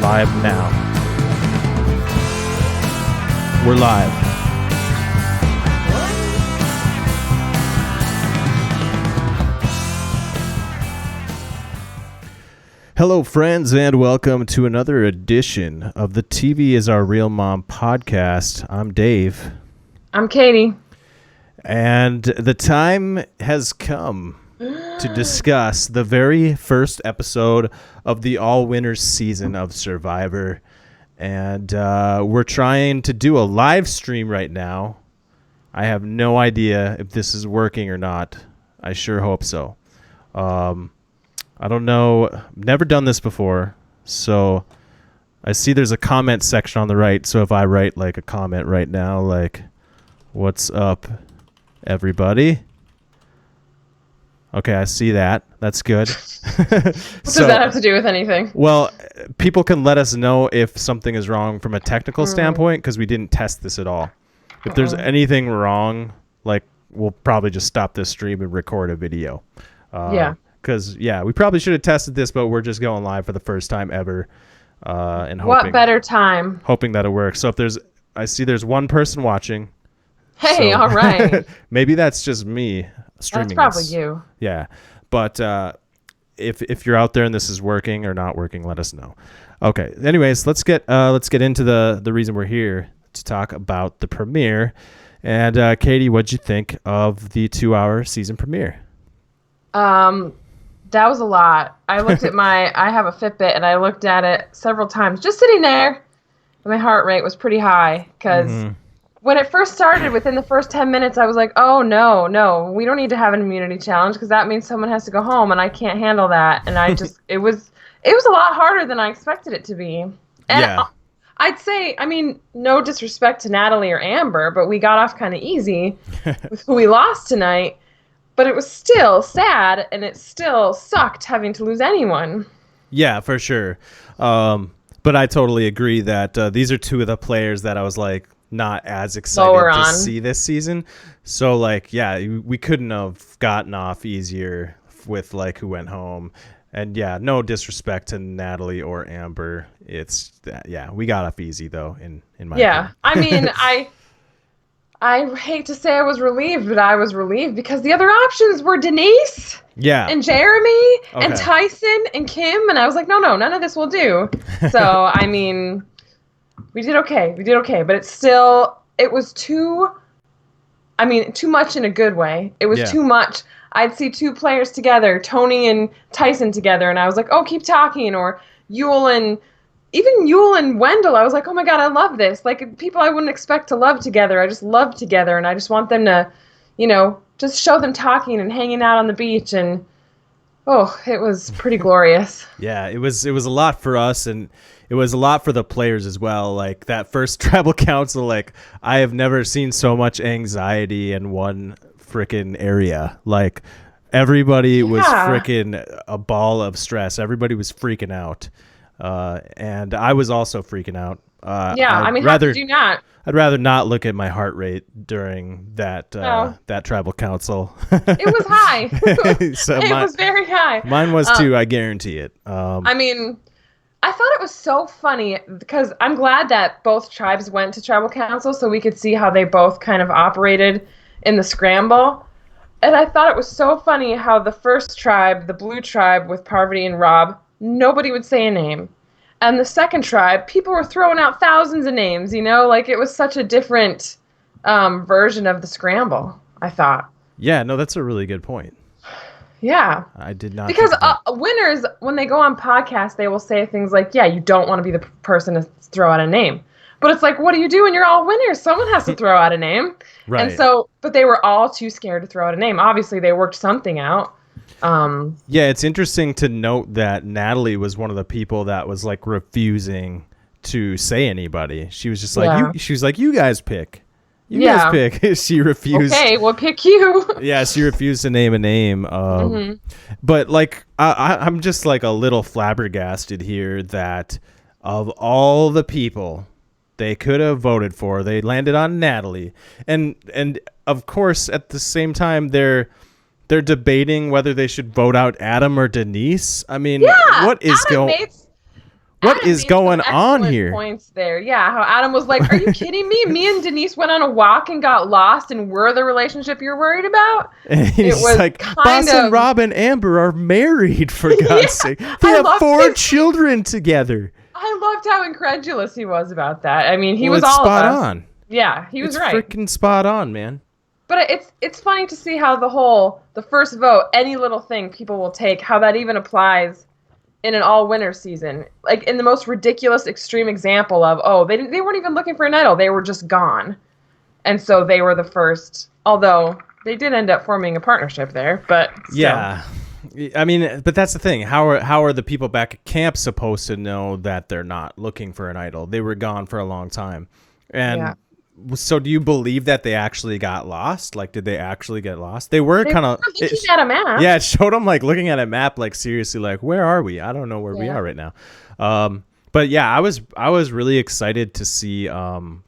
Live now. We're live. Hello, friends, and welcome to another edition of the TV is Our Real Mom podcast. I'm Dave. I'm Catie. And the time has come to discuss the very first episode of the all-winners season of Survivor. And we're trying to do a live stream right now. I have no idea if this is working or not. I sure hope so. I don't know. Never done this before. So I see there's a comment section on the right. So if I write like a comment right now, like, what's up, everybody? Okay, I see that. That's good. What does that have to do with anything? Well, people can let us know if something is wrong from a technical standpoint because we didn't test this at all. If there's anything wrong, like, we'll probably just stop this stream and record a video. Yeah. Because, we probably should have tested this, but we're just going live for the first time ever. And what better time? Hoping that it works. So if I see there's one person watching. Hey, so all right. Maybe that's just me streaming. That's probably this. you. Yeah. But if you're out there and this is working or not working, let us know. Okay. Anyways, let's get into the reason we're here to talk about the premiere. And Catie, what'd you think of the 2-hour season premiere? That was a lot. I looked at I have a Fitbit and I looked at it several times just sitting there. And my heart rate was pretty high because when it first started, within the first 10 minutes, I was like, oh, no, we don't need to have an immunity challenge because that means someone has to go home and I can't handle that. And I just, it was a lot harder than I expected it to be. And I'd say, I mean, no disrespect to Natalie or Amber, but we got off kind of easy with who we lost tonight. But it was still sad, and it still sucked having to lose anyone. Yeah, for sure. But I totally agree that these are two of the players that I was like not as excited to see this season. So like, we couldn't have gotten off easier with like who went home. And no disrespect to Natalie or Amber. It's we got off easy though in my opinion. I mean, I hate to say I was relieved, but I was relieved because the other options were Denise and Jeremy and Tyson and Kim. And I was like, no, none of this will do. So, I mean, we did okay. But it was too much in a good way. It was too much. I'd see two players together, Tony and Tyson together. And I was like, oh, keep talking. Or even Yul and Wendell, I was like, oh my God, I love this. Like, people I wouldn't expect to love together. I just love together, and I just want them to, just show them talking and hanging out on the beach. And, it was pretty glorious. Yeah, it was a lot for us, and it was a lot for the players as well. Like, that first tribal council, like, I have never seen so much anxiety in one freaking area. Like, everybody was freaking a ball of stress. Everybody was freaking out. And I was also freaking out. How could you not? I'd rather not look at my heart rate during that tribal council. It was high. It was very high. Mine was too, I guarantee it. I thought it was so funny because I'm glad that both tribes went to tribal council so we could see how they both kind of operated in the scramble. And I thought it was so funny how the first tribe, the blue tribe with Parvati and Rob, nobody would say a name. And the second tribe, people were throwing out thousands of names, like it was such a different version of the scramble, I thought. Yeah, no, that's a really good point. Yeah. I did not. Because winners, when they go on podcasts, they will say things like, you don't want to be the person to throw out a name. But it's like, what do you do when you're all winners? Someone has to throw out a name. Right. And so, but they were all too scared to throw out a name. Obviously, they worked something out. It's interesting to note that Natalie was one of the people that was like refusing to say anybody. She was just like, you guys pick. You guys pick. She refused. Okay, we'll pick you. She refused to name a name. But like, I'm just like a little flabbergasted here that of all the people they could have voted for, they landed on Natalie. And of course, at the same time, they're debating whether they should vote out Adam or Denise. I mean, what is going What is going on here? Points there. Yeah, how Adam was like, "Are you kidding me? Me and Denise went on a walk and got lost, and we're the relationship you're worried about." And he's like, Boston Rob and Amber are married, for God's sake. They have 4 children together. I loved how incredulous he was about that. I mean, he was all spot on. Yeah, he was right. Freaking spot on, man. But it's funny to see how the first vote, any little thing people will take, how that even applies in an all-winner season. Like, in the most ridiculous extreme example of, they weren't even looking for an idol. They were just gone. And so they were the first, although they did end up forming a partnership there, but still. Yeah. I mean, but that's the thing. How are the people back at camp supposed to know that they're not looking for an idol? They were gone for a long time. And so do you believe that they actually got lost? Like, did they actually get lost? They were kind of looking at a map. Yeah, it showed them like looking at a map, like seriously, like, where are we? I don't know where we are right now. But yeah, I was really excited to see Adam,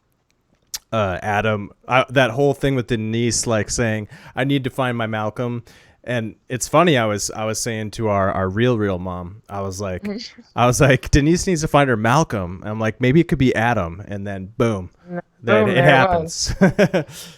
that whole thing with Denise, like saying, I need to find my Malcolm. And it's funny, I was saying to our real mom, I was like, Denise needs to find her Malcolm. And I'm like, maybe it could be Adam. And then boom, it happens.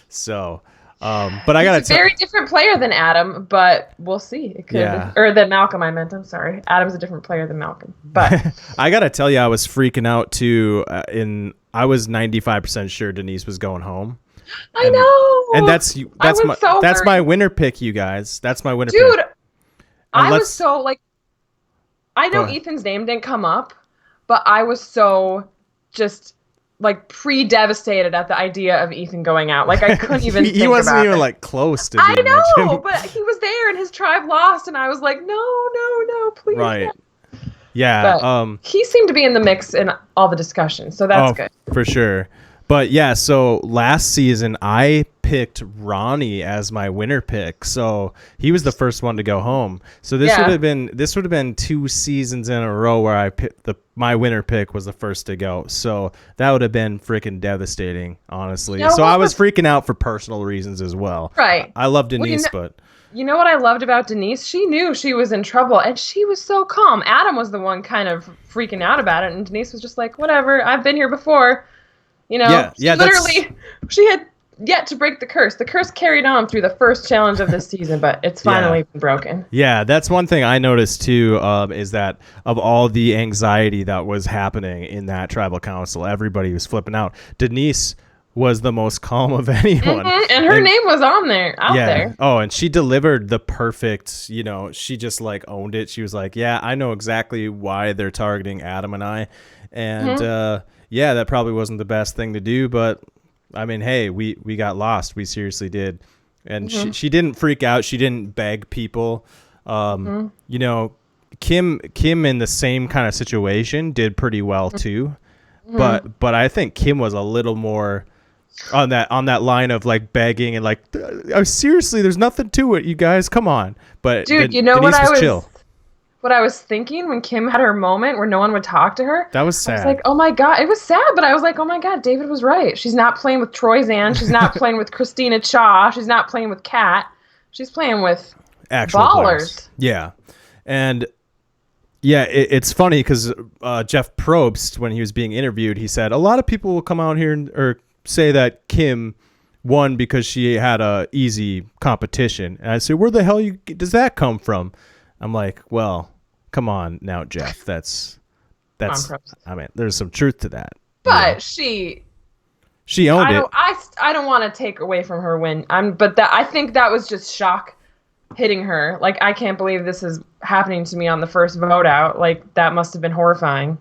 So, but I gotta tell, very different player than Adam, but we'll see. It could, or than Malcolm. I meant. I'm sorry. Adam's a different player than Malcolm. But I gotta tell you, I was freaking out too. I was 95% sure Denise was going home. I know. And that's my winner pick, you guys. That's my winner pick. Dude, I was so like, I know Ethan's name didn't come up, but I was so just like pre-devastated at the idea of Ethan going out. Like, I couldn't even think about it. He wasn't even like close to being mentioned. But he was there and his tribe lost, and I was like, no, please. Right. Yeah. But he seemed to be in the mix in all the discussions, so that's good. For sure. But yeah, so last season I picked Ronnie as my winner pick. So he was the first one to go home. So this would have been 2 seasons in a row where I picked my winner pick was the first to go. So that would have been freaking devastating, honestly. So I was freaking out for personal reasons as well. Right. I love Denise, but you know what I loved about Denise? She knew she was in trouble, and she was so calm. Adam was the one kind of freaking out about it, and Denise was just like, whatever, I've been here before. You know, she had yet to break the curse. The curse carried on through the first challenge of this season, but it's finally been broken. Yeah, that's one thing I noticed too, is that of all the anxiety that was happening in that tribal council, everybody was flipping out. Denise was the most calm of anyone. Mm-hmm. And her name was on there, out there. Oh, and she delivered the perfect, she just like owned it. She was like, yeah, I know exactly why they're targeting Adam and I. And, yeah, that probably wasn't the best thing to do, but I mean, hey, we got lost. We seriously did. And she didn't freak out. She didn't beg people. Kim in the same kind of situation did pretty well too. But I think Kim was a little more on that line of like begging and like, seriously, there's nothing to it, you guys, come on. But dude, what I was thinking when Kim had her moment where no one would talk to her. That was sad. I was like, oh my God. It was sad, but I was like, oh my God, David was right. She's not playing with Troyzan. She's not playing with Christina Cha. She's not playing with Kat. She's playing with actual ballers. Players. Yeah. And yeah, it's funny because Jeff Probst, when he was being interviewed, he said, a lot of people will come out here or say that Kim won because she had a easy competition. And I said, where the hell does that come from? I'm like, well, come on now, Jeff. That's. I mean, there's some truth to that. But she owned it. I don't want to take away from her win. I think that was just shock hitting her. Like, I can't believe this is happening to me on the first vote out. Like, that must have been horrifying.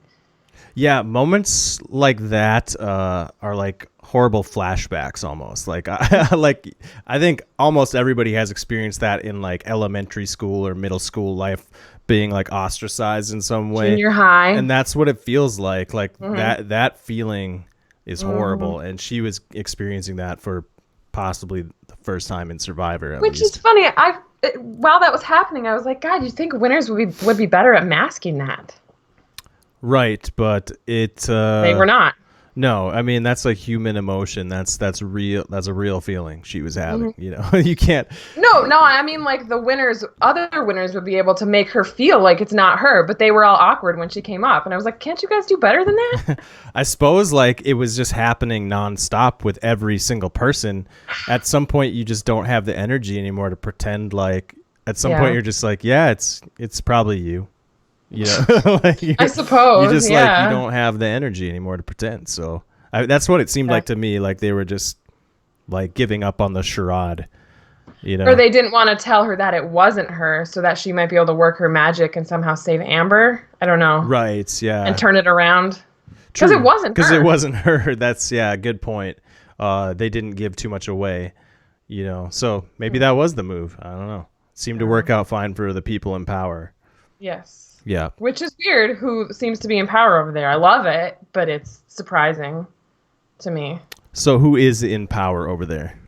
Yeah, moments like that are like horrible flashbacks almost. Like I think almost everybody has experienced that in like elementary school or middle school life, being like ostracized in some way. Junior high. And that's what it feels like. Like that feeling is horrible, and she was experiencing that for possibly the first time in Survivor. Which is funny. While that was happening, I was like, God, you think winners would be better at masking that? Right, but it... they were not. No, I mean that's like human emotion. That's real. That's a real feeling she was having. You know, you can't. No. I mean, like the other winners would be able to make her feel like it's not her, but they were all awkward when she came up, and I was like, can't you guys do better than that? I suppose like it was just happening nonstop with every single person. At some point, you just don't have the energy anymore to pretend like. At some point, you're just like, yeah, it's probably you. You know, like I suppose you just like you don't have the energy anymore to pretend. So that's what it seemed like to me. Like they were just like giving up on the charade, you know, or they didn't want to tell her that it wasn't her, so that she might be able to work her magic and somehow save Amber. I don't know. Right? Yeah. And turn it around because it wasn't. Because it wasn't her. That's a good point. They didn't give too much away, you know. So maybe that was the move. I don't know. It seemed to work out fine for the people in power. Yes. Yeah. Which is weird, who seems to be in power over there. I love it, but it's surprising to me. So who is in power over there?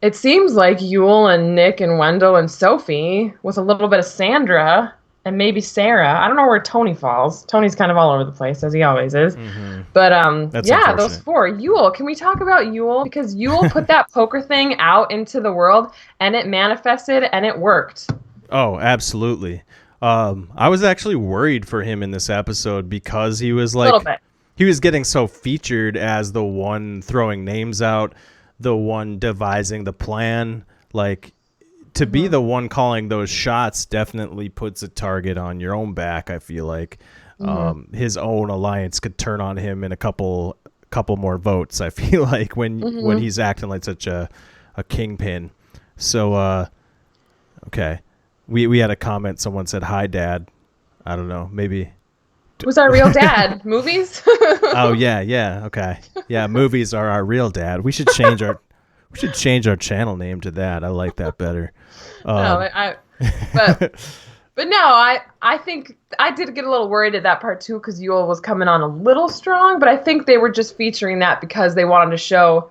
It seems like Yul and Nick and Wendell and Sophie with a little bit of Sandra and maybe Sarah. I don't know where Tony falls. Tony's kind of all over the place, as he always is. Mm-hmm. But those four. Yul, can we talk about Yul? Because Yul put that poker thing out into the world and it manifested and it worked. Oh, absolutely. I was actually worried for him in this episode because he was like, he was getting so featured as the one throwing names out, the one devising the plan. Like to be the one calling those shots definitely puts a target on your own back. I feel like his own alliance could turn on him in a couple more votes. I feel like when he's acting like such a kingpin. So okay. We had a comment. Someone said, "Hi, Dad." I don't know. Maybe. Who's our real dad? Movies? Oh yeah. Okay. Yeah, movies are our real dad. We should change our channel name to that. I like that better. But no, I think I did get a little worried at that part too because Yul was coming on a little strong. But I think they were just featuring that because they wanted to show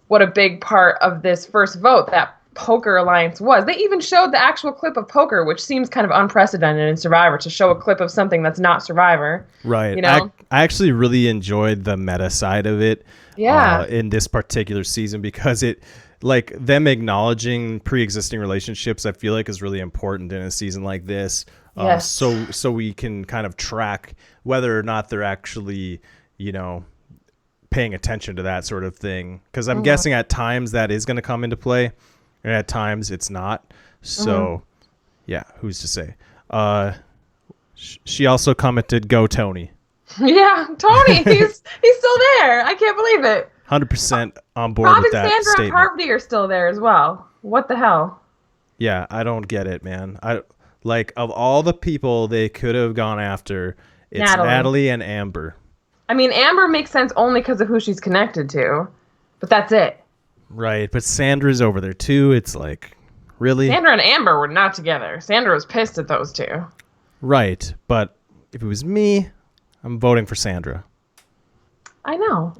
what a big part of this first vote that poker alliance was. They even showed the actual clip of poker, which seems kind of unprecedented in Survivor to show a clip of something that's not Survivor. Right. You know? I actually really enjoyed the meta side of it. Yeah. In this particular season because it like them acknowledging pre-existing relationships I feel like is really important in a season like this. Yes. So we can kind of track whether or not they're actually, you know, paying attention to that sort of thing. Because I'm guessing at times that is going to come into play. And at times it's not. So, yeah, who's to say? She also commented, "Go Tony." Yeah, Tony, he's still there. I can't believe it. 100% on board Rob with that and Sandra statement. and Parvati are still there as well. What the hell? Yeah, I don't get it, man. Like of all the people they could have gone after, it's Natalie and Amber. I mean, Amber makes sense only because of who she's connected to, but that's it. Right, but Sandra's over there too. It's like, really? Sandra and Amber were not together. Sandra was pissed at those two. Right, but if it was me, I'm voting for Sandra. I know.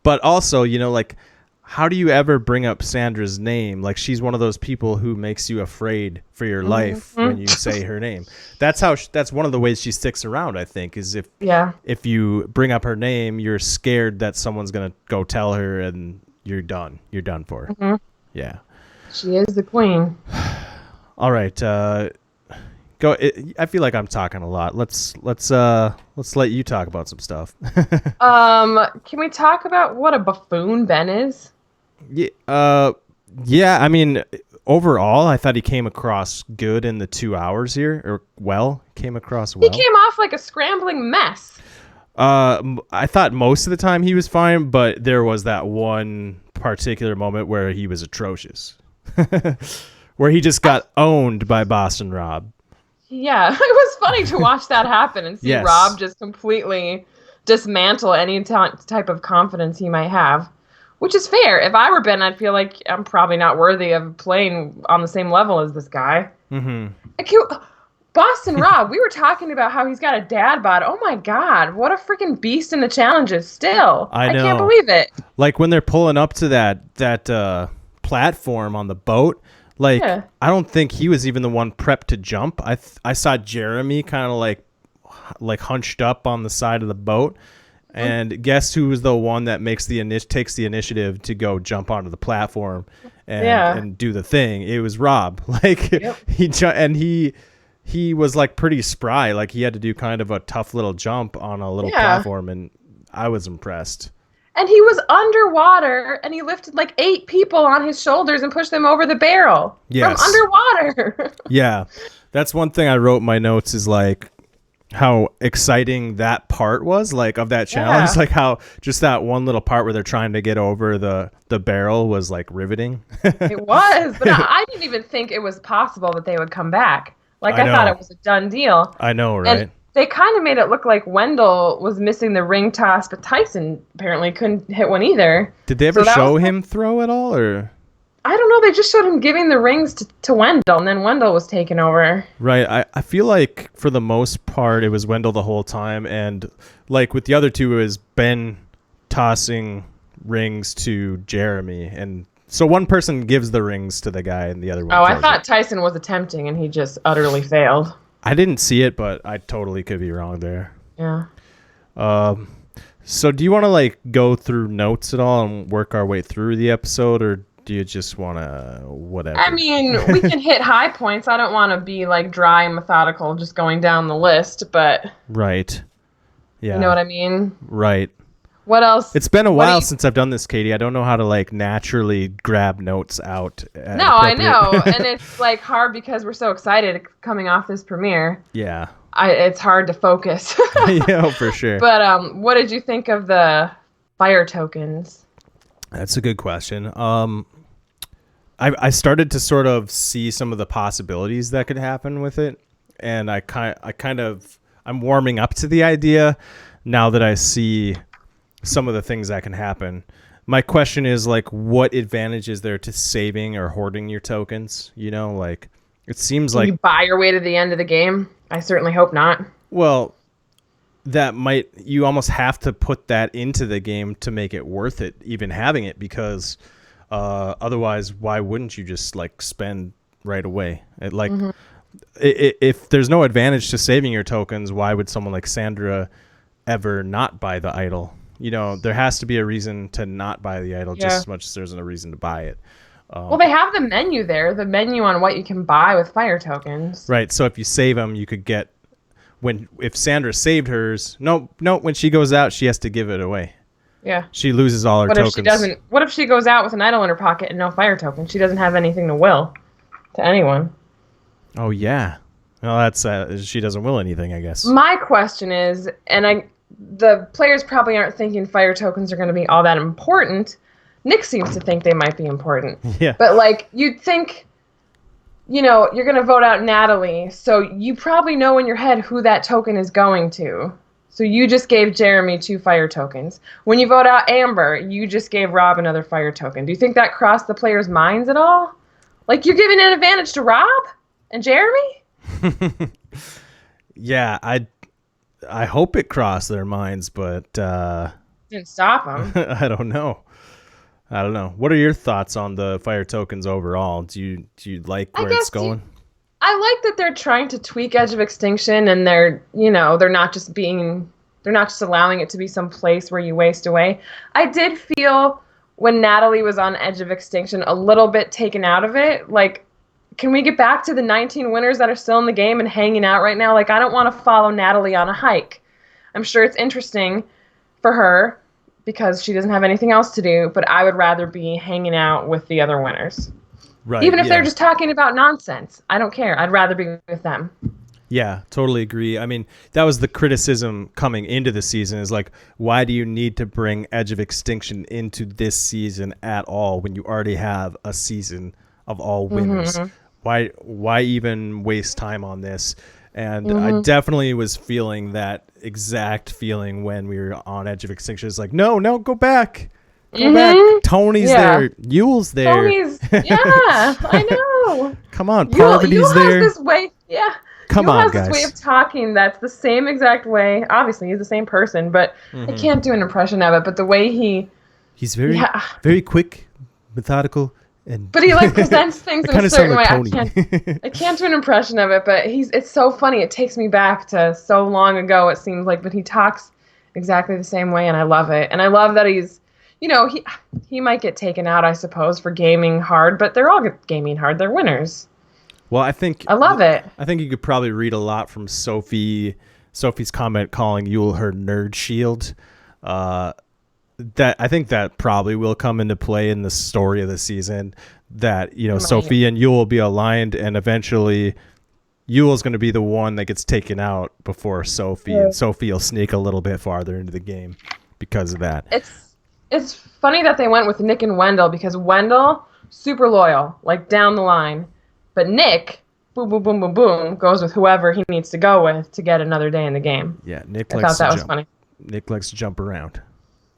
But also, you know, like, how do you ever bring up Sandra's name? Like, she's one of those people who makes you afraid for your life when you say her name. That's one of the ways she sticks around, I think, is if you bring up her name, you're scared that someone's going to go tell her and you're done. You're done for. Yeah. She is the queen. All right. Go. I feel like I'm talking a lot. Let's let you talk about some stuff. Can we talk about what a buffoon Ben is? Yeah. I mean, overall, I thought he came across good in the 2 hours here, or came across well. He came off like a scrambling mess. I thought most of the time he was fine, but there was that one particular moment where he was atrocious, where he just got owned by Boston Rob. Yeah, it was funny to watch that happen and see Rob just completely dismantle any type of confidence he might have, which is fair. If I were Ben, I'd feel like I'm probably not worthy of playing on the same level as this guy. Boston Rob, we were talking about how he's got a dad bod. Oh my God, what a freaking beast in the challenges still. I can't believe it. Like when they're pulling up to that platform on the boat, like I don't think he was even the one prepped to jump. I saw Jeremy kind of like hunched up on the side of the boat. And guess who was the one that takes the initiative to go jump onto the platform and do the thing? It was Rob. Like he was like pretty spry. Like he had to do kind of a tough little jump on a little platform, and I was impressed. And he was underwater, and he lifted like 8 people on his shoulders and pushed them over the barrel from underwater. Yeah, that's one thing I wrote in my notes is like how exciting that part was, like of that challenge, like how just that one little part where they're trying to get over the barrel was like riveting. It was, but I didn't even think it was possible that they would come back. Like I thought it was a done deal. I know, right? And they kind of made it look like Wendell was missing the ring toss, but Tyson apparently couldn't hit one either. Did they ever show him throw at all, or? I don't know. They just showed him giving the rings to Wendell, and then Wendell was taken over. Right. I feel like for the most part, it was Wendell the whole time, and like with the other two, it was Ben tossing rings to Jeremy, and so one person gives the rings to the guy, and the other one. Oh, I thought Tyson was attempting, and he just utterly failed. I didn't see it, but I totally could be wrong there. Yeah. So do you want to like go through notes at all and work our way through the episode, or do you just want to whatever? I mean, we can hit high points. I don't want to be like dry and methodical just going down the list, but... Right. Yeah. You know what I mean? Right. What else? It's been a while since I've done this, Catie. I don't know how to like naturally grab notes out. No, I know. And it's like hard because we're so excited coming off this premiere. Yeah. It's hard to focus. Yeah, for sure. But what did you think of the fire tokens? That's a good question. I started to sort of see some of the possibilities that could happen with it, and I'm warming up to the idea now that I see some of the things that can happen. My question is like, what advantage is there to saving or hoarding your tokens? You know, like it seems like you buy your way to the end of the game. I certainly hope not. Well, you almost have to put that into the game to make it worth it, even having it, because otherwise, why wouldn't you just like spend right away? If there's no advantage to saving your tokens, why would someone like Sandra ever not buy the idol? You know, there has to be a reason to not buy the idol just as much as there's a reason to buy it. Well, they have the menu there, the menu on what you can buy with fire tokens. Right. So if you save them, you could get if Sandra saved hers. No, when she goes out, she has to give it away. Yeah. She loses all her tokens. What if she goes out with an idol in her pocket and no fire token? She doesn't have anything to will to anyone. Oh, yeah. Well, that's she doesn't will anything, I guess. My question is, the players probably aren't thinking fire tokens are going to be all that important. Nick seems to think they might be important. Yeah. But, like, you'd think, you know, you're going to vote out Natalie, so you probably know in your head who that token is going to. So you just gave Jeremy 2 fire tokens. When you vote out Amber, you just gave Rob another fire token. Do you think that crossed the players' minds at all? Like, you're giving an advantage to Rob and Jeremy? Yeah, I hope it crossed their minds, but didn't stop them. I don't know. What are your thoughts on the fire tokens overall? Do you like where it's going? I like that they're trying to tweak Edge of Extinction, and they're not just allowing it to be some place where you waste away. I did feel when Natalie was on Edge of Extinction a little bit taken out of it. Like, can we get back to the 19 winners that are still in the game and hanging out right now? Like, I don't want to follow Natalie on a hike. I'm sure it's interesting for her because she doesn't have anything else to do, but I would rather be hanging out with the other winners. Right. Even if they're just talking about nonsense. I don't care. I'd rather be with them. Yeah, totally agree. I mean, that was the criticism coming into the season is like, why do you need to bring Edge of Extinction into this season at all when you already have a season of all winners? Mm-hmm. Why even waste time on this? And I definitely was feeling that exact feeling when we were on Edge of Extinction. It's like, no, go back. Go back. Tony's there. Yule's there. Tony's, yeah, I know. Come on, Parvati's Yule there. Has this way, yeah. Come Yule on, has guys. this way of talking that's the same exact way. Obviously, he's the same person, but I can't do an impression of it. But the way he's very quick, methodical. But he like presents things in a certain way. I can't do an impression of it, but it's so funny. It takes me back to so long ago, it seems like, but he talks exactly the same way, and I love it. And I love that he's, he might get taken out, I suppose, for gaming hard, but they're all gaming hard. They're winners. Well, I love it. I think you could probably read a lot from Sophie's comment calling Yule her nerd shield. That I think that probably will come into play in the story of the season. That Sophie and Yule will be aligned, and eventually Yule's going to be the one that gets taken out before Sophie, and Sophie will sneak a little bit farther into the game because of that. It's funny that they went with Nick and Wendell, because Wendell, super loyal, like down the line. But Nick, boom, boom, boom, boom, boom, goes with whoever he needs to go with to get another day in the game. Yeah, Nick I thought that was funny. Nick likes to jump around.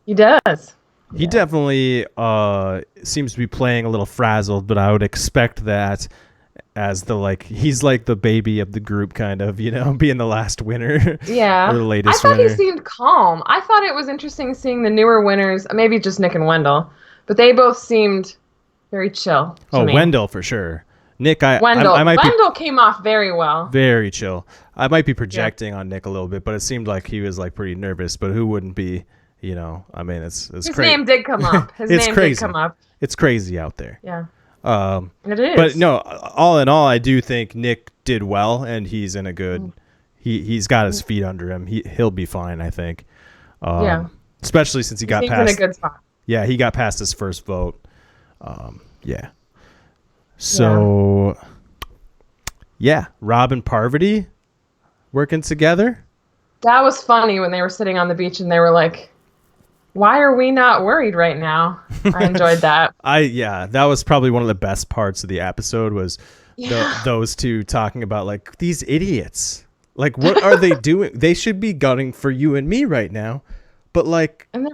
He does. He definitely seems to be playing a little frazzled, but I would expect that as he's like the baby of the group, kind of, being the last winner. Yeah. Or the latest winner. He seemed calm. I thought it was interesting seeing the newer winners, maybe just Nick and Wendell, but they both seemed very chill to me. Wendell for sure. Nick, Wendell came off very well. Very chill. I might be projecting on Nick a little bit, but it seemed like he was like pretty nervous, but who wouldn't be, I mean, it's crazy. His name did come up. Did come up. It's crazy out there. Yeah. It is. But no, all in all, I do think Nick did well, and he's in a good, he's got his feet under him. He'll be fine, I think. Especially since he got past. In a good spot. Yeah, he got past his first vote. Yeah. So, Rob and Parvati working together. That was funny when they were sitting on the beach and they were like, why are we not worried right now? I enjoyed that. That was probably one of the best parts of the episode was those two talking about like these idiots. Like, what are they doing? They should be gunning for you and me right now. But like, and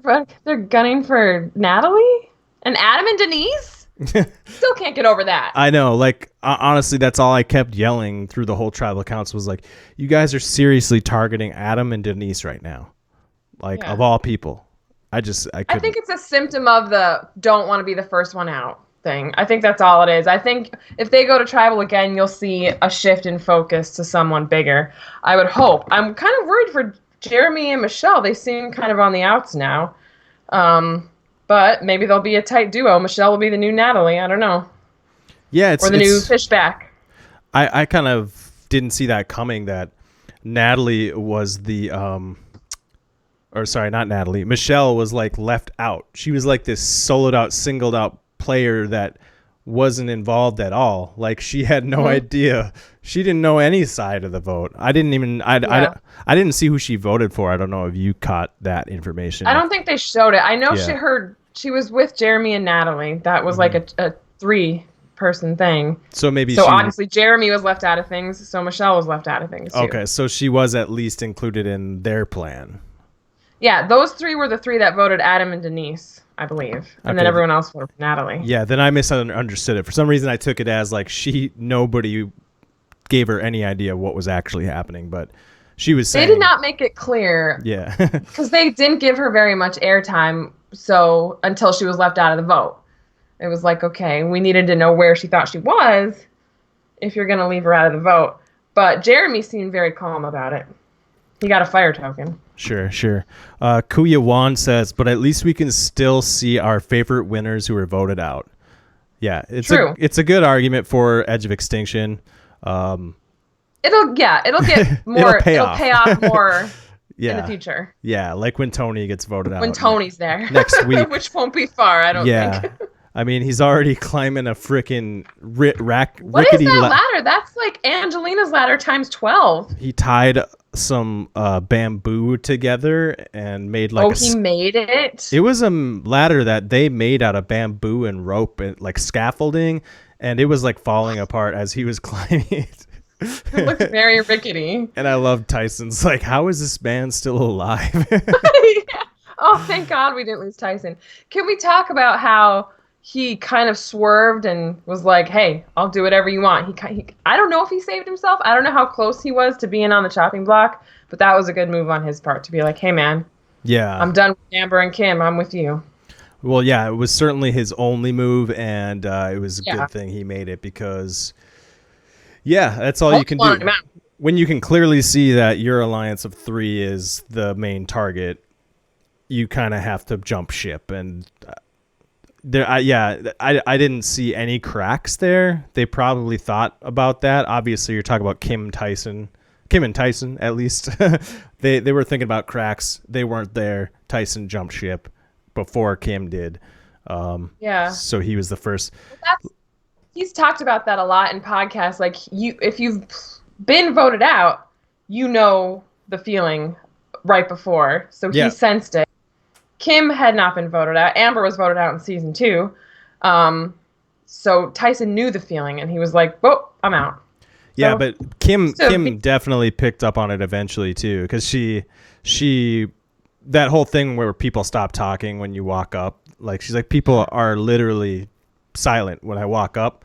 they're gunning for Natalie and Adam and Denise. Still can't get over that. I know. Like, honestly, that's all I kept yelling through the whole tribal accounts was like, you guys are seriously targeting Adam and Denise right now. Like, of all people. I think it's a symptom of the don't want to be the first one out thing. I think that's all it is. I think if they go to tribal again, you'll see a shift in focus to someone bigger. I would hope. I'm kind of worried for Jeremy and Michelle. They seem kind of on the outs now. But maybe they'll be a tight duo. Michelle will be the new Natalie. I don't know. Yeah, or the new Fishback. I kind of didn't see that coming. That Natalie was the or sorry, not Natalie. Michelle was like left out. She was like this soloed out, singled out player that wasn't involved at all. Like she had no idea. She didn't know any side of the vote. I didn't see who she voted for. I don't know if you caught that information. I don't think they showed it. I know she was with Jeremy and Natalie. That was like a 3-person thing. So obviously Jeremy was left out of things. So Michelle was left out of things too. Okay, so she was at least included in their plan. Yeah, those 3 were the 3 that voted Adam and Denise, I believe. And then everyone else voted Natalie. Yeah, then I misunderstood it. For some reason, I took it as like nobody gave her any idea what was actually happening, but she was saying... They did not make it clear. Yeah. Because they didn't give her very much airtime until she was left out of the vote. It was like, okay, we needed to know where she thought she was if you're going to leave her out of the vote. But Jeremy seemed very calm about it. He got a fire token. Sure. Kuya Wan says, but at least we can still see our favorite winners who were voted out. Yeah, it's a good argument for Edge of Extinction. It'll get more. It'll pay off more in the future. Yeah, like when Tony gets voted out. When Tony's there next week, which won't be far, I don't think. I mean, he's already climbing a freaking rickety What is that ladder? That's like Angelina's ladder times 12. He tied some bamboo together and made like he made it? It was a ladder that they made out of bamboo and rope and like scaffolding, and it was like falling apart as he was climbing it. It looks very rickety. And I love Tyson's like, how is this man still alive? Yeah. Oh, thank God we didn't lose Tyson. Can we talk about how he kind of swerved and was like, hey, I'll do whatever you want. I don't know if he saved himself. I don't know how close he was to being on the chopping block, but that was a good move on his part to be like, hey, man. Yeah. I'm done with Amber and Kim. I'm with you. Well, yeah, it was certainly his only move, and it was a good thing he made it because, that's all you can do. When you can clearly see that your alliance of 3 is the main target, you kind of have to jump ship. And I didn't see any cracks there. They probably thought about that. Obviously, you're talking about Kim and Tyson, at least. they were thinking about cracks. They weren't there. Tyson jumped ship before Kim did. So he was the first. He's talked about that a lot in podcasts. Like, if you've been voted out, you know the feeling right before. So he sensed it. Kim had not been voted out. Amber was voted out in season 2. So Tyson knew the feeling, and he was like, "Whoa, I'm out." Yeah, but Kim definitely picked up on it eventually too, because she that whole thing where people stop talking when you walk up, like she's like, people are literally silent when I walk up.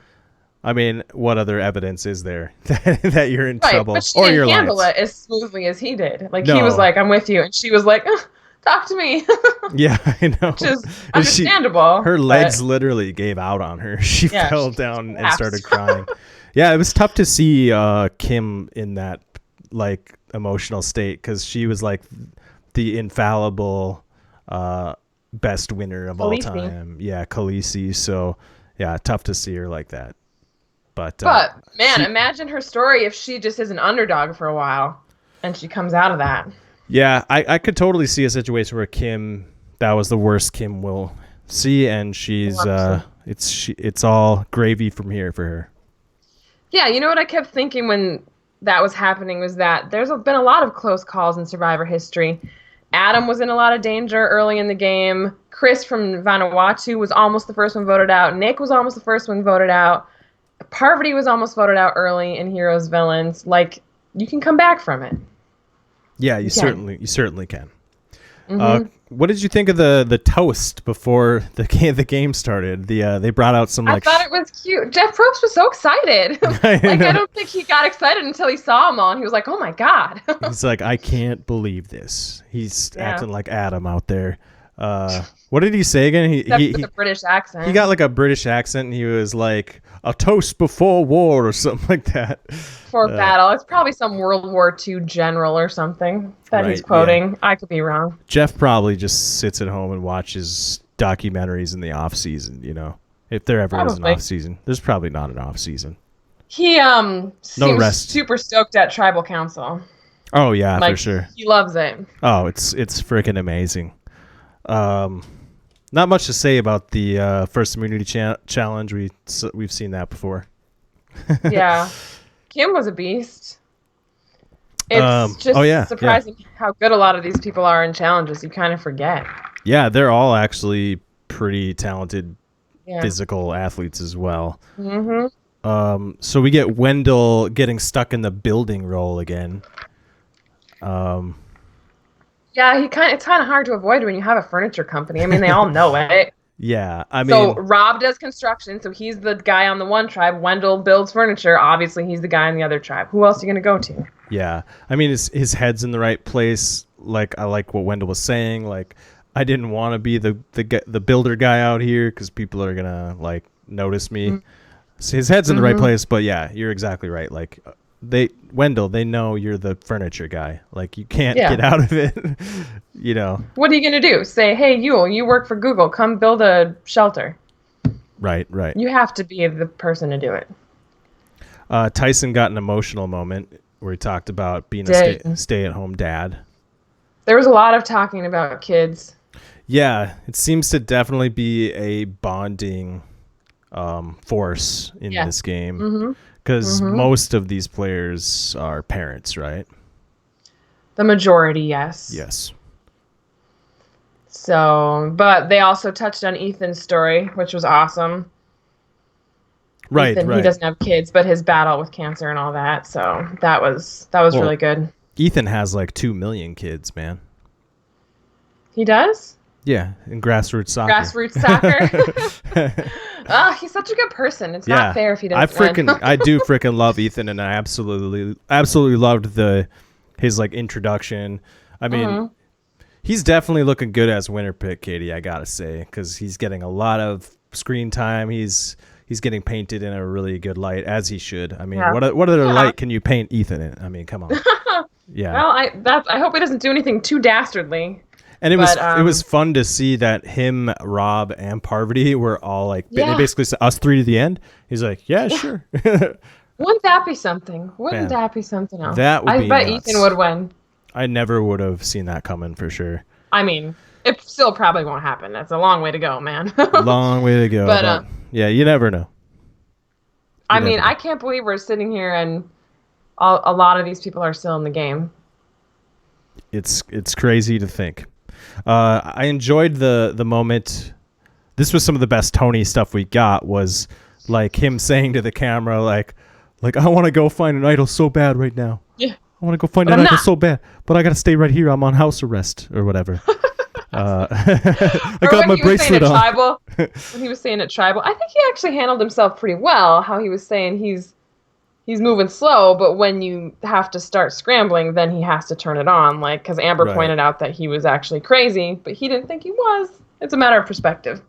I mean, what other evidence is there that you're in trouble? But she didn't handle it as smoothly as he did. Like, he was like, "I'm with you," and she was like, "Talk to me." Yeah, I know. Which is understandable. Her legs literally gave out on her. She fell down and started crying. Yeah, it was tough to see Kim in that like emotional state, because she was like the infallible best winner of all time. Yeah, Khaleesi. So yeah, tough to see her like that. But man, imagine her story if she just is an underdog for a while and she comes out of that. Yeah, I could totally see a situation where Kim, that was the worst Kim will see, and she's it's all gravy from here for her. Yeah, you know what I kept thinking when that was happening was that there's been a lot of close calls in Survivor history. Adam was in a lot of danger early in the game. Chris from Vanuatu was almost the first one voted out. Nick was almost the first one voted out. Parvati was almost voted out early in Heroes Villains. Like, you can come back from it. Yeah, you certainly can. Mm-hmm. What did you think of the toast before the game started? They brought out some like. I thought it was cute. Jeff Probst was so excited. I don't think he got excited until he saw them all, and he was like, "Oh my god!" He's like, "I can't believe this." He's acting like Adam out there. What did he say again? He with a British accent. He got like a British accent, and he was like, "A toast before war" or something like that. For battle. It's probably some World War II general or something that he's quoting. Yeah. I could be wrong. Jeff probably just sits at home and watches documentaries in the off season. You know, if there ever is an off season, there's probably not an off season. He seems super stoked at Tribal Council. Oh yeah, for sure. He loves it. Oh, it's freaking amazing. Not much to say about the first immunity challenge. We've seen that before. Yeah, Kim was a beast. It's just surprising how good a lot of these people are in challenges. You kind of forget. Yeah, they're all actually pretty talented physical athletes as well. Mm-hmm. So we get Wendell getting stuck in the building role again. Yeah, it's kind of hard to avoid when you have a furniture company. I mean, they all know it. Yeah, I mean... So Rob does construction, so he's the guy on the one tribe. Wendell builds furniture. Obviously, he's the guy on the other tribe. Who else are you going to go to? Yeah, I mean, his head's in the right place. Like, I like what Wendell was saying. Like, I didn't want to be the builder guy out here because people are going to, like, notice me. Mm-hmm. So his head's in the right place, but yeah, you're exactly right. Like... Wendell, they know you're the furniture guy. Like, you can't get out of it. You know. What are you going to do? Say, "Hey, you work for Google. Come build a shelter." Right. You have to be the person to do it. Tyson got an emotional moment where he talked about being a stay-at-home dad. There was a lot of talking about kids. Yeah, it seems to definitely be a bonding force in this game. Mm-hmm. Because most of these players are parents, right? The majority, yes. Yes. So, but they also touched on Ethan's story, which was awesome. Right. He doesn't have kids, but his battle with cancer and all that. So that was really good. Ethan has like 2 million kids, man. He does? Yeah, in grassroots soccer. He's such a good person. It's not fair if he doesn't win. I do freaking love Ethan, and I absolutely loved his like introduction. I mean, he's definitely looking good as winner pick, Catie, I gotta say, because he's getting a lot of screen time. He's getting painted in a really good light, as he should. I mean, what other light can you paint Ethan in? I mean, come on. Yeah. Well, I hope he doesn't do anything too dastardly. And it was fun to see that him, Rob, and Parvati were all like, they basically said, us three to the end. He's like, yeah. Sure. Wouldn't that be something? Wouldn't that be something else? That would be I bet nuts. Ethan would win. I never would have seen that coming for sure. I mean, it still probably won't happen. That's a long way to go, man. Long way to go. But yeah, you never know. I can't believe we're sitting here and a lot of these people are still in the game. It's crazy to think. I enjoyed the moment. This was some of the best Tony stuff we got, was like him saying to the camera, like I want to go find an idol so bad right now. Yeah. I want to go find an idol so bad, but I got to stay right here. I'm on house arrest or whatever. I got my bracelet on. When he was saying it tribal, I think he actually handled himself pretty well. How he was saying he's moving slow, but when you have to start scrambling, then he has to turn it on. Like, because Amber pointed out that he was actually crazy, but he didn't think he was. It's a matter of perspective.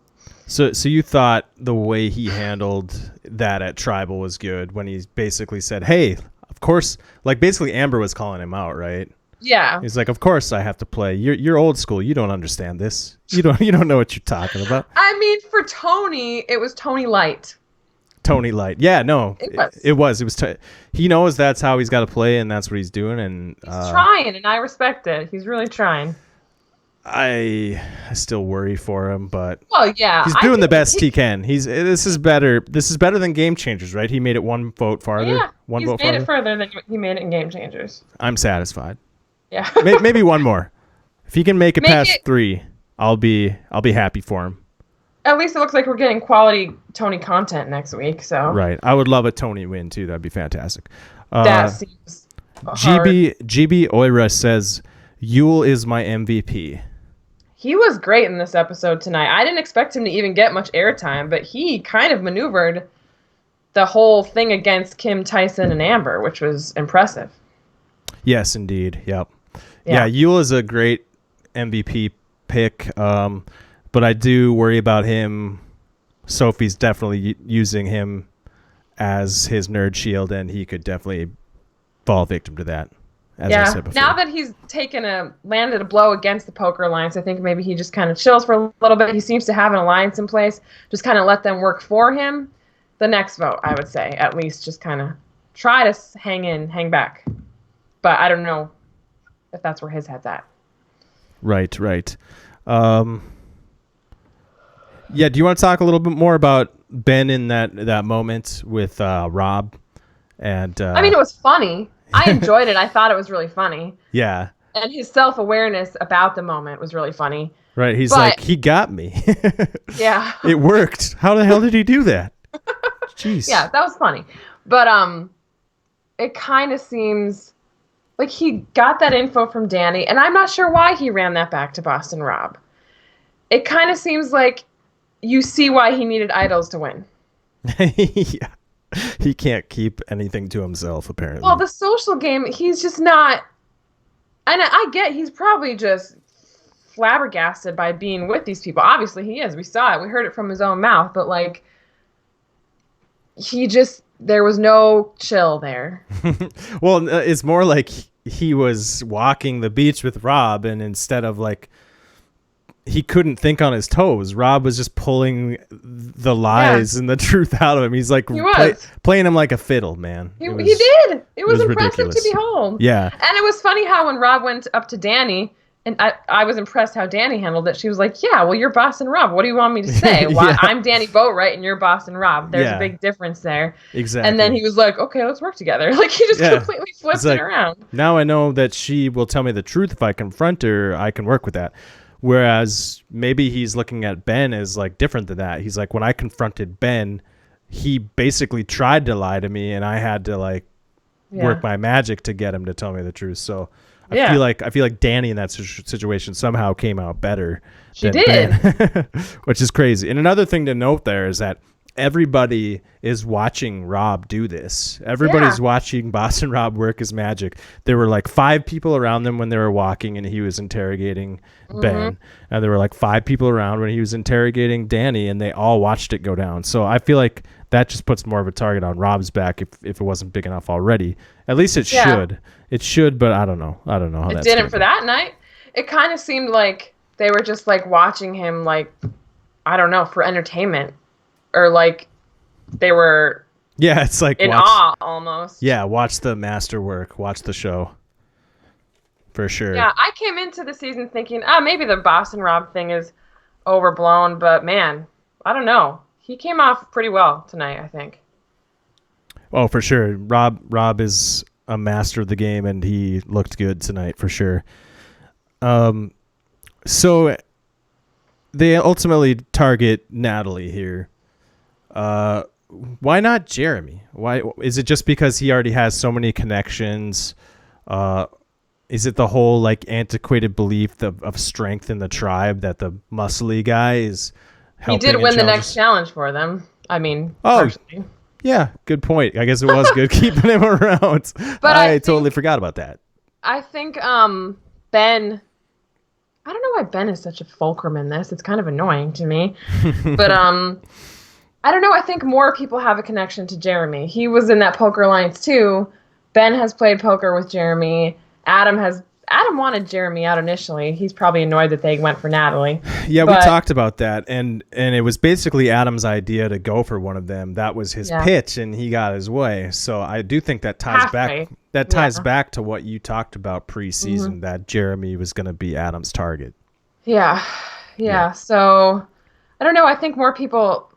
So you thought the way he handled that at tribal was good, when he basically said, "Hey, of course," like basically Amber was calling him out, right? Yeah. He's like, "Of course I have to play. You're old school. You don't understand this. You don't know what you're talking about." I mean, for Tony, it was Tony Light. Tony Light. Yeah, no. It was. He knows that's how he's got to play, and that's what he's doing, and he's trying, and I respect it. He's really trying. I still worry for him, but yeah, he's doing the best he can. This is better. This is better than Game Changers, right? He made it one vote farther. Yeah, he's made it further than he made it in Game Changers. I'm satisfied. Yeah, maybe one more. If he can make it past 3, I'll be happy for him. At least it looks like we're getting quality Tony content next week. So right, I would love a Tony win too. That'd be fantastic. That seems hard. GB Oira says Yule is my MVP. He was great in this episode tonight. I didn't expect him to even get much airtime, but he kind of maneuvered the whole thing against Kim, Tyson, and Amber, which was impressive. Yes, indeed. Yep. Yeah, Yule is a great MVP pick, but I do worry about him. Sophie's definitely using him as his nerd shield, and he could definitely fall victim to that. As I said before. Now that he's landed a blow against the poker alliance, I think maybe he just kind of chills for a little bit. He seems to have an alliance in place. Just kind of let them work for him. The next vote, I would say, at least just kind of try to hang back. But I don't know if that's where his head's at. Right. Yeah, do you want to talk a little bit more about Ben in that moment with Rob? And I mean, it was funny. I enjoyed it. I thought it was really funny. Yeah. And his self-awareness about the moment was really funny. Right. He's like, he got me. Yeah. It worked. How the hell did he do that? Jeez. Yeah, that was funny. But it kind of seems like he got that info from Danny, and I'm not sure why he ran that back to Boston Rob. It kind of seems like you see why he needed idols to win. Yeah. He can't keep anything to himself, apparently. Well, the social game, he's just not... And I get he's probably just flabbergasted by being with these people. Obviously, he is. We saw it. We heard it from his own mouth. But, like, there was no chill there. Well, it's more like he was walking the beach with Rob, and instead of, like... He couldn't think on his toes. Rob was just pulling the lies and the truth out of him. He's like playing him like a fiddle, man. He did. It was impressive ridiculous. To behold. Yeah. And it was funny how when Rob went up to Danny, and I was impressed how Danny handled it. She was like, yeah, well, you're Boston Rob. What do you want me to say? Well, I'm Danny Boatwright and you're Boston Rob. There's a big difference there. Exactly. And then he was like, okay, let's work together. Like, he just completely flipped it around. Now I know that she will tell me the truth. If I confront her, I can work with that. Whereas maybe he's looking at Ben as like different than that. He's like, when I confronted Ben, he basically tried to lie to me, and I had to like work my magic to get him to tell me the truth. So I feel like Danny in that situation somehow came out better. She did, Ben, which is crazy. And another thing to note there is that everybody is watching Rob do this. Everybody's watching Boston Rob work his magic. There were like 5 people around them when they were walking and he was interrogating Ben. And there were like 5 people around when he was interrogating Danny, and they all watched it go down. So I feel like that just puts more of a target on Rob's back if it wasn't big enough already. At least it should. It should, but I don't know. How it didn't for that night. It kind of seemed like they were just like watching him, like, I don't know, for entertainment, or like they were it's like in awe almost. Yeah, watch the masterwork, watch the show. For sure. Yeah, I came into the season thinking, maybe the Boston Rob thing is overblown, but man, I don't know. He came off pretty well tonight, I think. Oh, for sure. Rob is a master of the game, and he looked good tonight for sure. So they ultimately target Natalie here. Why not Jeremy? Why is it just because he already has so many connections? Is it the whole like antiquated belief of strength in the tribe that the muscly guy is helping? He did win the next challenge for them. I mean, personally. Yeah, good point. I guess it was good keeping him around. But I totally forgot about that. I think Ben. I don't know why Ben is such a fulcrum in this. It's kind of annoying to me. But I don't know. I think more people have a connection to Jeremy. He was in that poker alliance too. Ben has played poker with Jeremy. Adam wanted Jeremy out initially. He's probably annoyed that they went for Natalie. Yeah, we talked about that, and it was basically Adam's idea to go for one of them. That was his pitch, and he got his way. So I do think that ties back. That ties back to what you talked about preseason, that Jeremy was going to be Adam's target. Yeah. So I don't know. I think more people,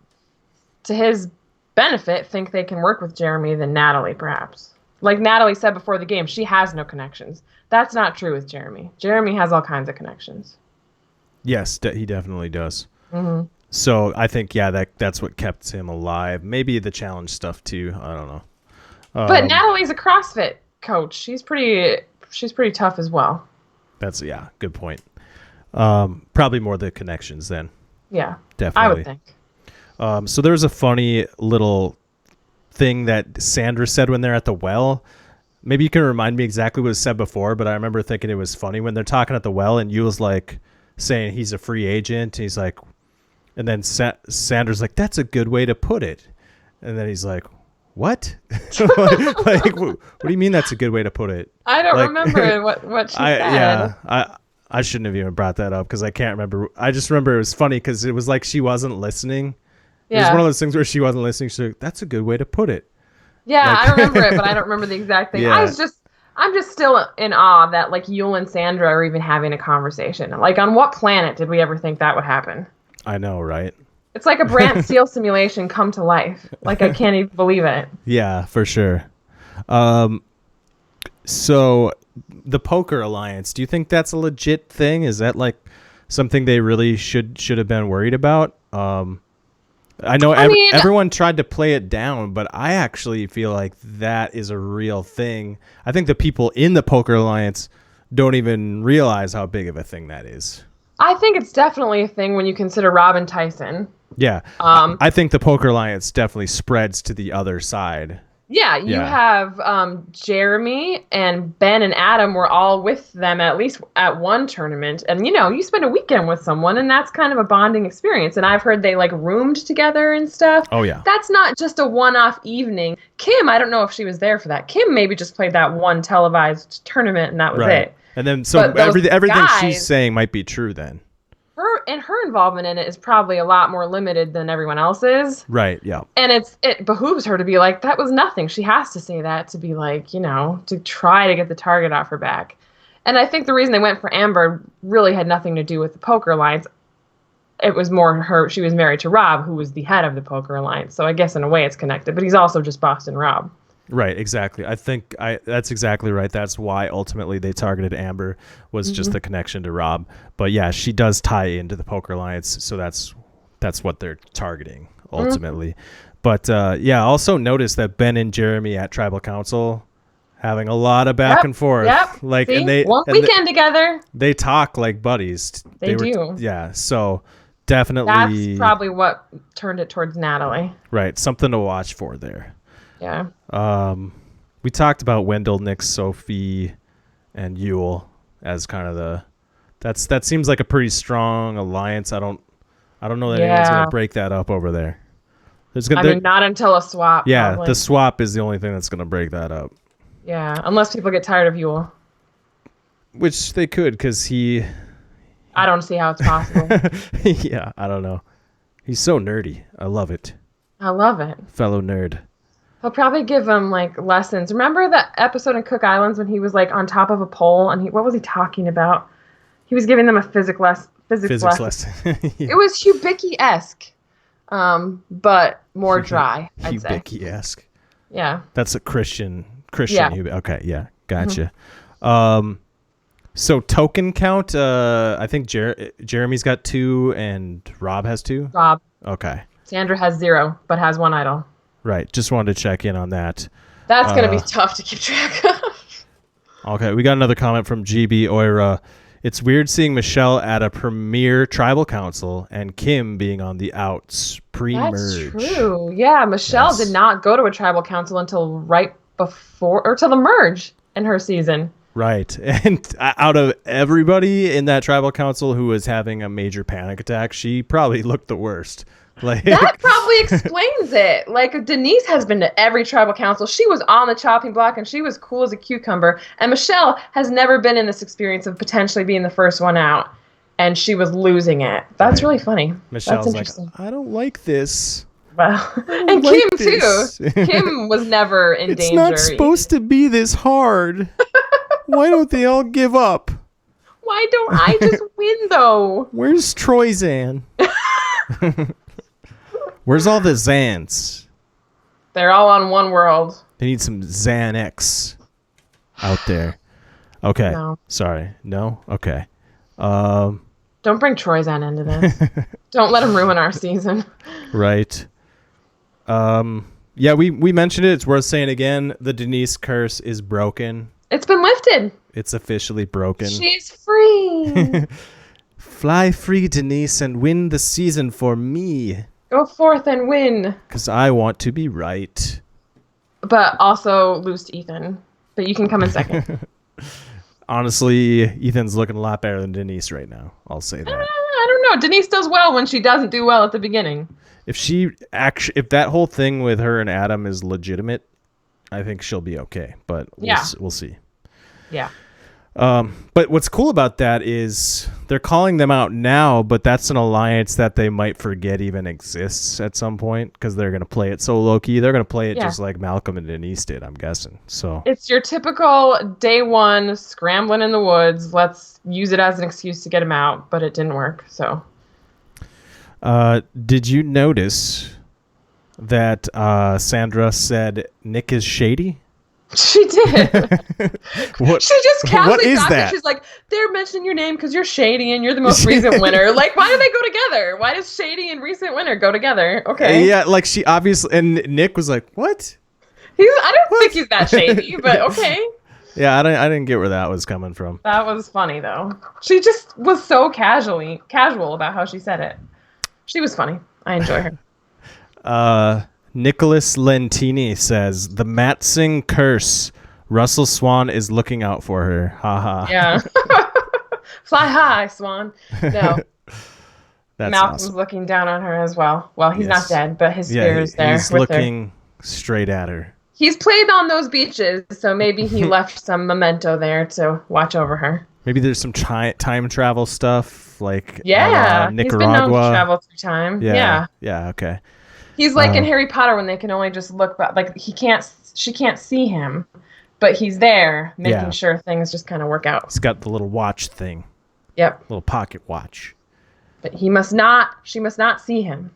to his benefit, think they can work with Jeremy than Natalie, perhaps. Like Natalie said before the game, she has no connections. That's not true with Jeremy. Jeremy has all kinds of connections. Yes, he definitely does. Mm-hmm. So I think, that's what kept him alive. Maybe the challenge stuff too. I don't know. But Natalie's a CrossFit coach. She's pretty tough as well. That's good point. Probably more the connections then. Yeah, definitely. I would think. So there's a funny little thing that Sandra said when they're at the well. Maybe you can remind me exactly what was said before, but I remember thinking it was funny when they're talking at the well and Yule's like saying he's a free agent. He's like, and then Sandra's like, that's a good way to put it. And then he's like, what? like, what do you mean that's a good way to put it? I don't remember what she said. Yeah, I shouldn't have even brought that up because I can't remember. I just remember it was funny because it was like she wasn't listening. Yeah. It was one of those things where she wasn't listening. She's like, that's a good way to put it. Yeah, I remember it, but I don't remember the exact thing. Yeah. I'm just still in awe that like Yule and Sandra are even having a conversation. Like, on what planet did we ever think that would happen? I know, right? It's like a Brant Steele simulation come to life. Like, I can't even believe it. Yeah, for sure. So the Poker Alliance, do you think that's a legit thing? Is that like something they really should have been worried about? I know everyone tried to play it down, but I actually feel like that is a real thing. I think the people in the Poker Alliance don't even realize how big of a thing that is. I think it's definitely a thing when you consider Rob and Tyson. Yeah. I think the Poker Alliance definitely spreads to the other side. Yeah, you have Jeremy and Ben and Adam were all with them at least at one tournament. And, you spend a weekend with someone, and that's kind of a bonding experience. And I've heard they, like, roomed together and stuff. Oh, yeah. That's not just a one-off evening. Kim, I don't know if she was there for that. Kim maybe just played that one televised tournament, and that was it. And then, so everything she's saying might be true then. Her involvement in it is probably a lot more limited than everyone else's. Right, yeah. And it behooves her to be like, that was nothing. She has to say that to be like, to try to get the target off her back. And I think the reason they went for Amber really had nothing to do with the Poker Alliance. It was more she was married to Rob, who was the head of the Poker Alliance. So I guess in a way it's connected, but he's also just Boston Rob. Right, exactly. I think that's exactly right. That's why ultimately they targeted Amber, was just the connection to Rob. But yeah, she does tie into the Poker Alliance, so that's what they're targeting ultimately. But also notice that Ben and Jeremy at Tribal Council having a lot of back and forth. Yep. Like, see? and weekend together. They talk like buddies. They do. Yeah, so definitely that's probably what turned it towards Natalie. Right, something to watch for there. Yeah. We talked about Wendell, Nick, Sophie, and Yule as kind of that seems like a pretty strong alliance. I don't know that anyone's gonna break that up over there. Not until a swap. Yeah, probably. The swap is the only thing that's gonna break that up. Yeah, unless people get tired of Yule. Which they could, because he I don't see how it's possible. Yeah, I don't know. He's so nerdy. I love it. I love it. Fellow nerd. He'll probably give him like lessons. Remember that episode in Cook Islands when he was like on top of a pole and what was he talking about? He was giving them a physics lesson. Yeah. It was Hubicki-esque, but more dry. I'd say. Hubicki-esque. Yeah. That's a Christian. Yeah. Okay. Yeah. Gotcha. Mm-hmm. So token count. I think Jeremy's got 2 and Rob has 2. Rob. Okay. Sandra has 0, but has 1 idol. Right. Just wanted to check in on that. That's going to be tough to keep track of. Okay. We got another comment from GB Oira. It's weird seeing Michelle at a premier tribal council and Kim being on the outs pre-merge. That's true. Yeah. Michelle did not go to a tribal council until right before or till the merge in her season. Right. And out of everybody in that tribal council who was having a major panic attack, she probably looked the worst. Like that probably explains it. Like Denise has been to every tribal council. She was on the chopping block and she was cool as a cucumber. And Michelle has never been in this experience of potentially being the first one out. And she was losing it. That's really funny. Michelle's like, I don't like this. Well, and like Kim too. Kim was never in danger. It's not supposed to be this hard. Why don't they all give up? Why don't I just win though? Where's Troyzan? Where's all the Xans? They're all on one world. They need some Xanax out there. Okay. No. Sorry. No? Okay. Don't bring Troyzan into this. Don't let him ruin our season. Right. Yeah, we mentioned it. It's worth saying again. The Denise curse is broken. It's been lifted. It's officially broken. She's free. Fly free, Denise, and win the season for me. Go forth and win. Because I want to be right. But also lose to Ethan. But you can come in second. Honestly, Ethan's looking a lot better than Denise right now. I'll say that. I don't know. Denise does well when she doesn't do well at the beginning. If that whole thing with her and Adam is legitimate, I think she'll be okay. But we'll see. Yeah. But what's cool about that is they're calling them out now, but that's an alliance that they might forget even exists at some point because they're going to play it so low-key. They're going to play it just like Malcolm and Denise did, I'm guessing. So it's your typical day one scrambling in the woods. Let's use it as an excuse to get him out, but it didn't work. So, did you notice that Sandra said Nick is shady? She did. She just casually talked and she's like, they're mentioning your name because you're shady and you're the most recent winner. Like, why do they go together? Why does shady and recent winner go together? Okay. Yeah, like she obviously, and Nick was like, what? I don't think he's that shady, but okay. Yeah, I didn't get where that was coming from. That was funny though. She just was so casual about how she said it. She was funny. I enjoy her. Nicholas Lentini says, the Matsing curse. Russell Swan is looking out for her. Ha ha. Yeah. Fly high, Swan. No. Malcolm's awesome. Looking down on her as well. Well, he's not dead, but his spear is there. He's looking straight at her. He's played on those beaches, so maybe he left some memento there to watch over her. Maybe there's some time travel stuff, like Nicaragua. He's been known to travel through time. Yeah, okay. He's like in Harry Potter when they can only just look back. Like she can't see him, but he's there making sure things just kind of work out. He's got the little watch thing. Yep. Little pocket watch. But she must not see him.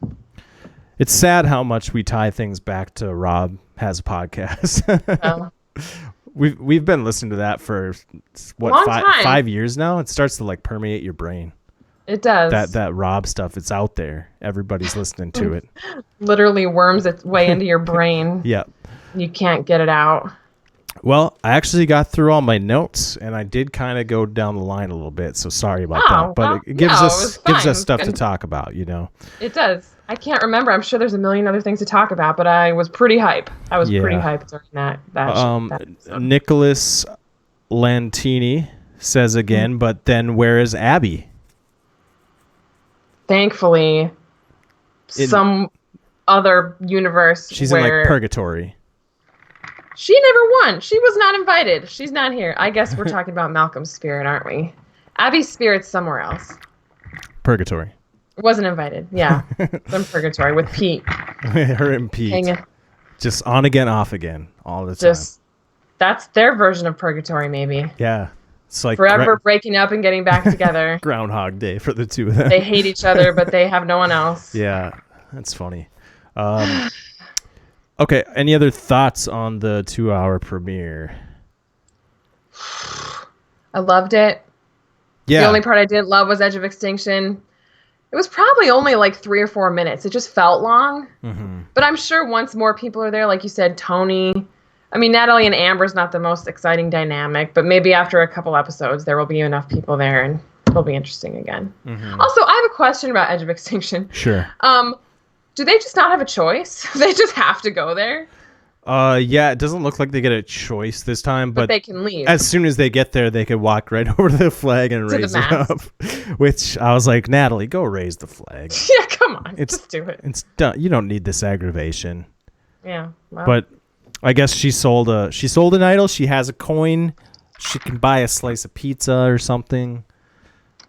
It's sad how much we tie things back to Rob has a podcast. Oh. We've been listening to that for what 5 years now. It starts to like permeate your brain. It does. That Rob stuff, it's out there. Everybody's listening to it. Literally worms its way into your brain. Yep. You can't get it out. Well, I actually got through all my notes, and I did kind of go down the line a little bit, so sorry about that. But it gives us stuff to talk about, you know. It does. I can't remember. I'm sure there's a million other things to talk about, but I was pretty hype. Pretty hyped during that. Nicholas Lantini says again, but then where is Abby? Thankfully, some other universe. She's in like purgatory. She never won. She was not invited. She's not here. I guess we're talking about Malcolm's spirit, aren't we? Abby's spirit's somewhere else. Purgatory. Wasn't invited. Yeah. In purgatory with Pete. Her and Pete. Just on again, off again, all the time. That's their version of purgatory, maybe. Yeah. It's like forever breaking up and getting back together. Groundhog Day for the two of them. They hate each other, but they have no one else. Yeah, that's funny. Okay, any other thoughts on the 2-hour premiere? I loved it. Yeah. The only part I didn't love was Edge of Extinction. It was probably only like 3 or 4 minutes. It just felt long. Mm-hmm. But I'm sure once more people are there, like you said, Tony. I mean, Natalie and Amber's not the most exciting dynamic, but maybe after a couple episodes, there will be enough people there and it'll be interesting again. Mm-hmm. Also, I have a question about Edge of Extinction. Sure. Do they just not have a choice? They just have to go there? Yeah, it doesn't look like they get a choice this time, but they can leave. As soon as they get there, they could walk right over to the flag and raise it up. Which I was like, Natalie, go raise the flag. Yeah, come on, just do it. It's done. You don't need this aggravation. Yeah, well. But I guess she sold an idol. She has a coin. She can buy a slice of pizza or something.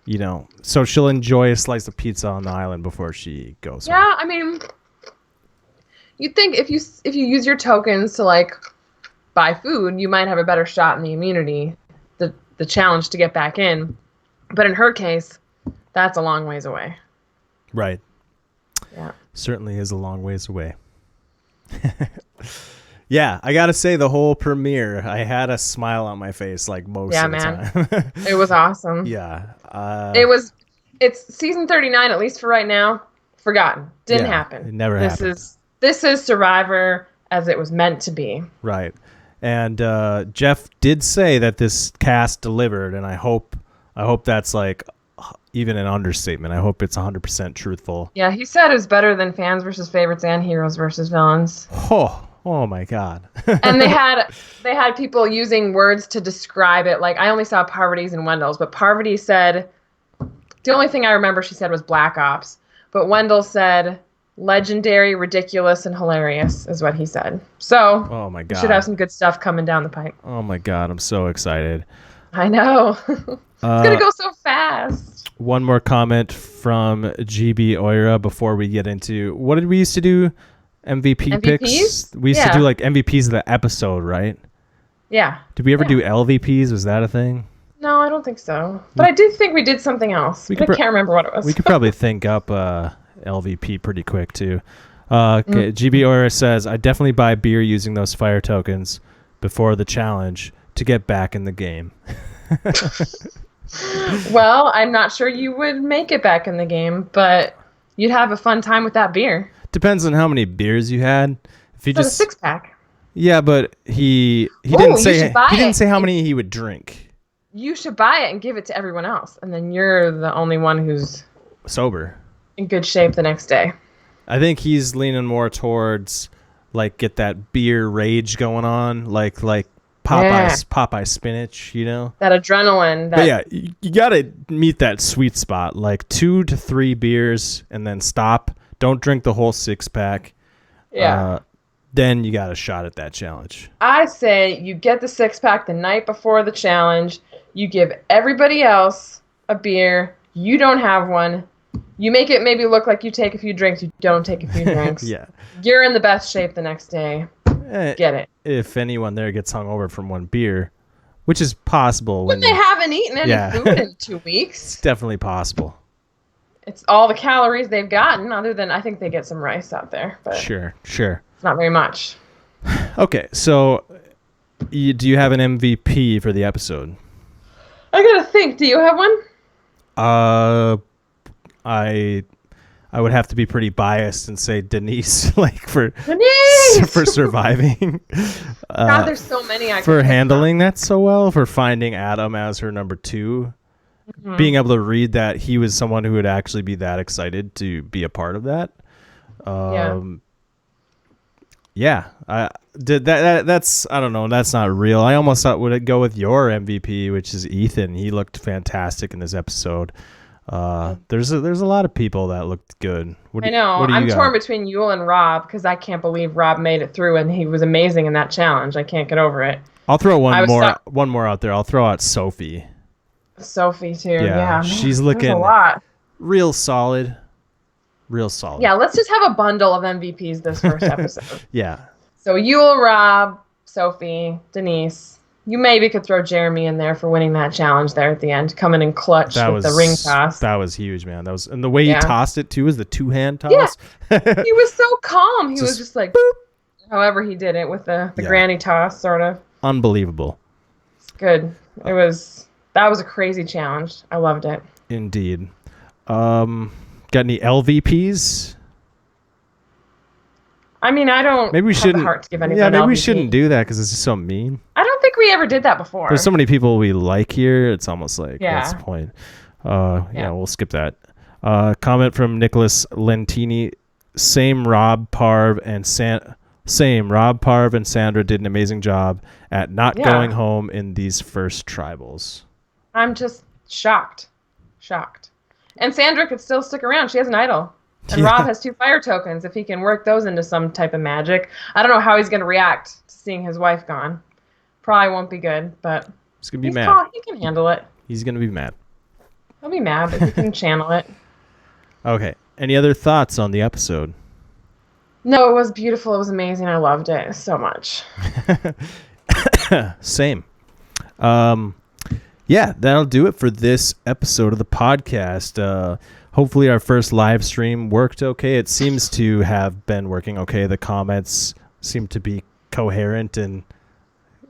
You know, so she'll enjoy a slice of pizza on the island before she goes home. Yeah, I mean, you'd think if you use your tokens to like buy food, you might have a better shot in the immunity, the challenge to get back in. But in her case, that's a long ways away. Right. Yeah. Certainly is a long ways away. Yeah, I gotta say the whole premiere, I had a smile on my face like most of the time. It was awesome. Yeah. It's season 39, at least for right now. Forgotten. Didn't happen. It never happened. This is Survivor as it was meant to be. Right. And Jeff did say that this cast delivered, and I hope that's like even an understatement. I hope it's 100% truthful. Yeah, he said it was better than fans versus favorites and heroes versus villains. Oh my God. And they had people using words to describe it. Like, I only saw Parvati's and Wendell's, but Parvati said, the only thing I remember she said was Black Ops. But Wendell said, legendary, ridiculous, and hilarious is what he said. So, oh my God, we should have some good stuff coming down the pipe. Oh my God, I'm so excited. I know. It's going to go so fast. One more comment from GB Oira before we get into, what did we used to do? MVP picks? We used to do like MVPs of the episode, right? Yeah. Did we ever do LVPs? Was that a thing? No, I don't think so. But I did think we did something else. I can't remember what it was. We could probably think up LVP pretty quick too. Okay, GB Aura says, I definitely buy beer using those fire tokens before the challenge to get back in the game. Well, I'm not sure you would make it back in the game, but you'd have a fun time with that beer. Depends on how many beers you had. If you just a 6-pack. Yeah, but he didn't say how many he would drink. You should buy it and give it to everyone else, and then you're the only one who's sober, in good shape the next day. I think he's leaning more towards like get that beer rage going on, like Popeye spinach, you know? That adrenaline. But yeah, you gotta meet that sweet spot, like 2 to 3 beers and then stop. Don't drink the whole 6-pack. Yeah. Then you got a shot at that challenge. I say you get the 6-pack the night before the challenge. You give everybody else a beer. You don't have one. You make it maybe look like you take a few drinks. You don't take a few drinks. Yeah. You're in the best shape the next day. Get it. If anyone there gets hungover from one beer, which is possible. When they haven't eaten any food in 2 weeks. It's definitely possible. It's all the calories they've gotten, other than I think they get some rice out there. But Sure. It's not very much. Okay, so do you have an MVP for the episode? I gotta think. Do you have one? I would have to be pretty biased and say Denise, like for surviving. God, there's so many. For handling that so well, for finding Adam as her number 2. Mm-hmm. Being able to read that he was someone who would actually be that excited to be a part of that. Yeah. That's I don't know. That's not real. I almost thought would go with your MVP, which is Ethan. He looked fantastic in this episode. There's a lot of people that looked good. I know. I'm torn between Yule and Rob because I can't believe Rob made it through and he was amazing in that challenge. I can't get over it. I'll throw one more out there. I'll throw out Sophie. Sophie too. Yeah, she's looking a lot. real solid. Yeah, let's just have a bundle of MVPs this first episode. Yeah. So Yule, Rob, Sophie, Denise. You maybe could throw Jeremy in there for winning that challenge there at the end, coming in clutch with the ring toss. That was huge, man. And the way he tossed it too is the 2-hand toss. Yeah. He was so calm. He was just like, boop. However he did it with the granny toss, sort of. Unbelievable. It's good. That was a crazy challenge. I loved it. Indeed. Got any LVPs? I mean, I don't maybe we have shouldn't, the heart to give anyone maybe LVP. we shouldn't do that because it's just so mean. I don't think we ever did that before. There's so many people we like here. It's almost like, what's the point? We'll skip that. Comment from Nicholas Lentini. Rob Parv and Sandra did an amazing job at not going home in these first tribals. I'm just shocked. And Sandra could still stick around. She has an idol. And Rob has 2 fire tokens. If he can work those into some type of magic. I don't know how he's going to react to seeing his wife gone. Probably won't be good, but he's going to be mad. He can handle it. He's going to be mad. He'll be mad, but he can channel it. Okay. Any other thoughts on the episode? No, it was beautiful. It was amazing. I loved it so much. Same. That'll do it for this episode of the podcast. Hopefully our first live stream worked okay. It seems to have been working okay. The comments seem to be coherent and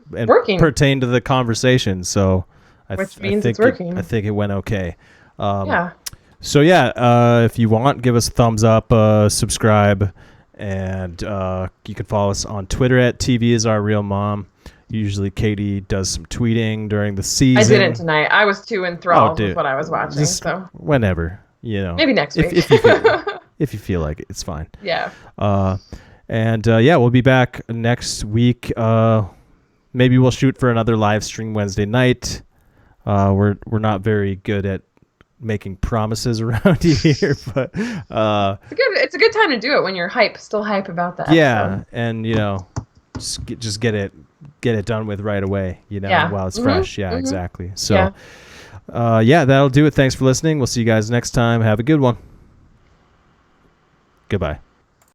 working. Pertain to the conversation. So Which means it's working. I think it went okay. So if you want, give us a thumbs up, subscribe, and you can follow us on Twitter at TVIsOurRealMom. Usually Catie does some tweeting during the season. I didn't tonight. I was too enthralled with what I was watching. So whenever, maybe next week. if you feel like it, it's fine. Yeah. We'll be back next week. Maybe we'll shoot for another live stream Wednesday night. We're not very good at making promises around here, but it's a good time to do it when you're still hype about that. Yeah, and just get it done with right away. While it's fresh. Yeah, exactly. So, that'll do it. Thanks for listening. We'll see you guys next time. Have a good one. Goodbye.